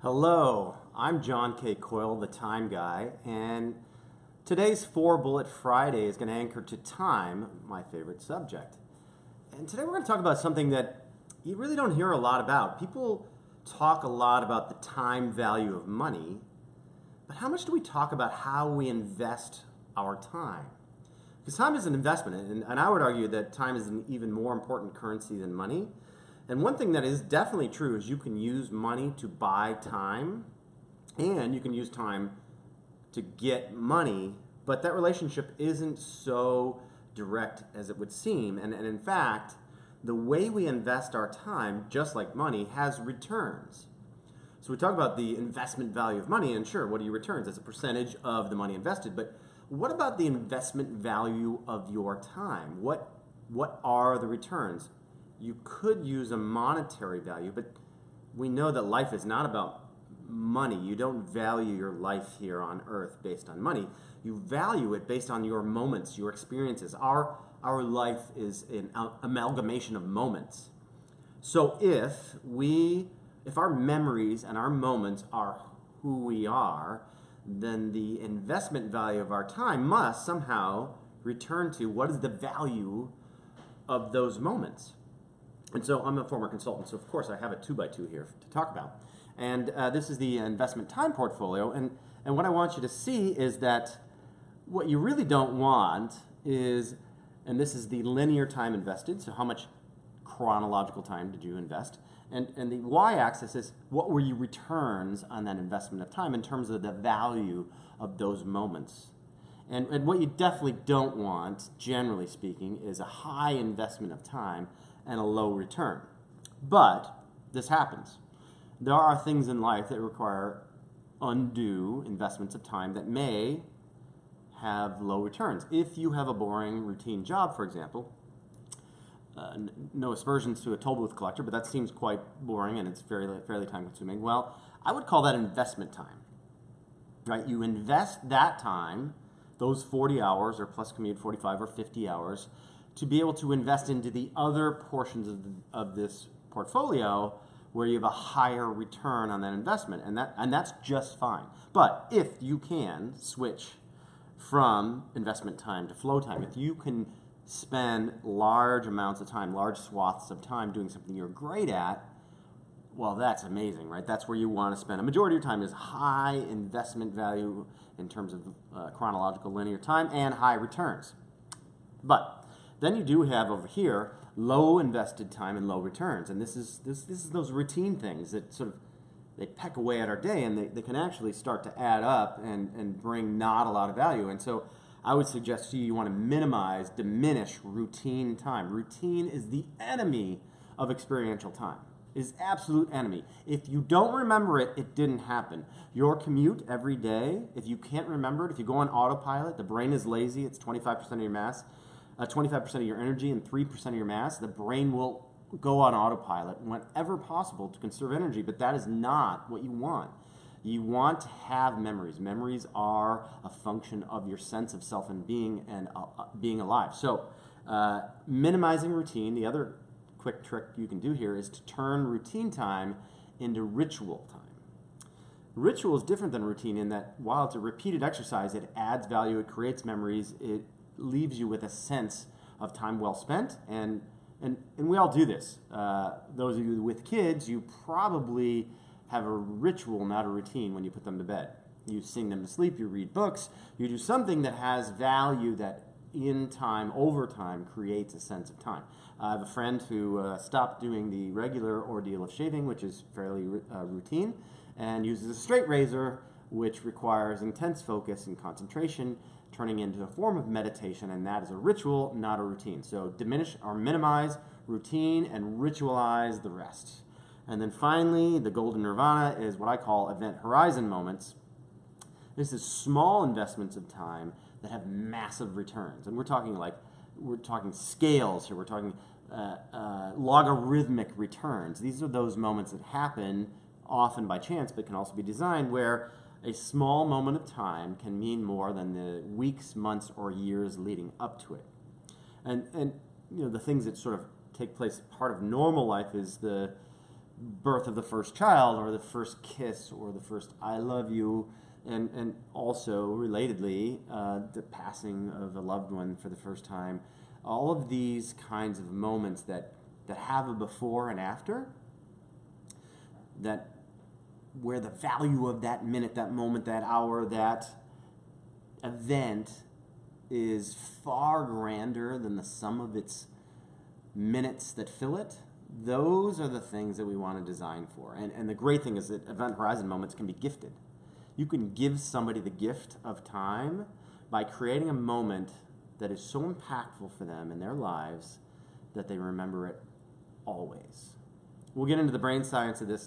Hello, I'm John K. Coyle, the Time Guy, and today's 4 Bullet Friday is going to anchor to time, my favorite subject. And today we're going to talk about something that you really don't hear a lot about. People talk a lot about the time value of money, but how much do we talk about how we invest our time? Because time is an investment, and I would argue that time is an even more important currency than money. And one thing that is definitely true is you can use money to buy time, and you can use time to get money, but that relationship isn't so direct as it would seem. And in fact, the way we invest our time, just like money, has returns. So we talk about the investment value of money, and sure, what are your returns? It's a percentage of the money invested. But what about the investment value of your time? What are the returns? You could use a monetary value, but we know that life is not about money. You don't value your life here on earth based on money. You value it based on your moments, your experiences. Our life is an amalgamation of moments. So if our memories and our moments are who we are, then the investment value of our time must somehow return to what is the value of those moments. And so I'm a former consultant, so of course I have a 2x2 here to talk about. And this is the investment time portfolio. And what I want you to see is that what you really don't want is, and this is the linear time invested, so how much chronological time did you invest? And the y-axis is what were your returns on that investment of time in terms of the value of those moments. And what you definitely don't want, generally speaking, is a high investment of time and a low return. But this happens. There are things in life that require undue investments of time that may have low returns. If you have a boring routine job, for example, no aspersions to a toll booth collector, but that seems quite boring and it's fairly time consuming. Well, I would call that investment time, right? You invest that time, those 40 hours or plus commute 45 or 50 hours, to be able to invest into the other portions of this portfolio where you have a higher return on that investment, and that's just fine. But if you can switch from investment time to flow time, if you can spend large amounts of time, large swaths of time doing something you're great at, well, that's amazing, right? That's where you want to spend a majority of your time is high investment value in terms of chronological linear time and high returns. But then you do have over here low invested time and low returns, and this is those routine things that sort of they peck away at our day, and they can actually start to add up and bring not a lot of value. And so I would suggest to you want to diminish routine time. Routine is the enemy of experiential time. Is absolute enemy. If you don't remember it, it didn't happen. Your commute every day, if you can't remember it, if you go on autopilot, the brain is lazy, it's 25% of your mass, 25% of your energy and 3% of your mass, the brain will go on autopilot whenever possible to conserve energy, but that is not what you want. You want to have memories. Memories are a function of your sense of self and being alive. So minimizing routine, the other quick trick you can do here is to turn routine time into ritual time. Ritual is different than routine in that while it's a repeated exercise, it adds value, it creates memories, it leaves you with a sense of time well spent, and we all do this. Those of you with kids, you probably have a ritual, not a routine, when you put them to bed. You sing them to sleep, you read books, you do something that has value that in time, over time, creates a sense of time. I have a friend who stopped doing the regular ordeal of shaving, which is fairly routine, and uses a straight razor, which requires intense focus and concentration, turning into a form of meditation, and that is a ritual, not a routine. So diminish or minimize routine and ritualize the rest. And then finally, the golden nirvana is what I call event horizon moments. This is small investments of time that have massive returns. And we're talking scales here, we're talking logarithmic returns. These are those moments that happen often by chance, but can also be designed where a small moment of time can mean more than the weeks, months, or years leading up to it. And you know, the things that sort of take place part of normal life is the birth of the first child, or the first kiss, or the first I love you, and also relatedly, the passing of a loved one for the first time. All of these kinds of moments that have a before and after, that where the value of that minute, that moment, that hour, that event is far grander than the sum of its minutes that fill it. Those are the things that we want to design for. And the great thing is that event horizon moments can be gifted. You can give somebody the gift of time by creating a moment that is so impactful for them in their lives that they remember it always. We'll get into the brain science of this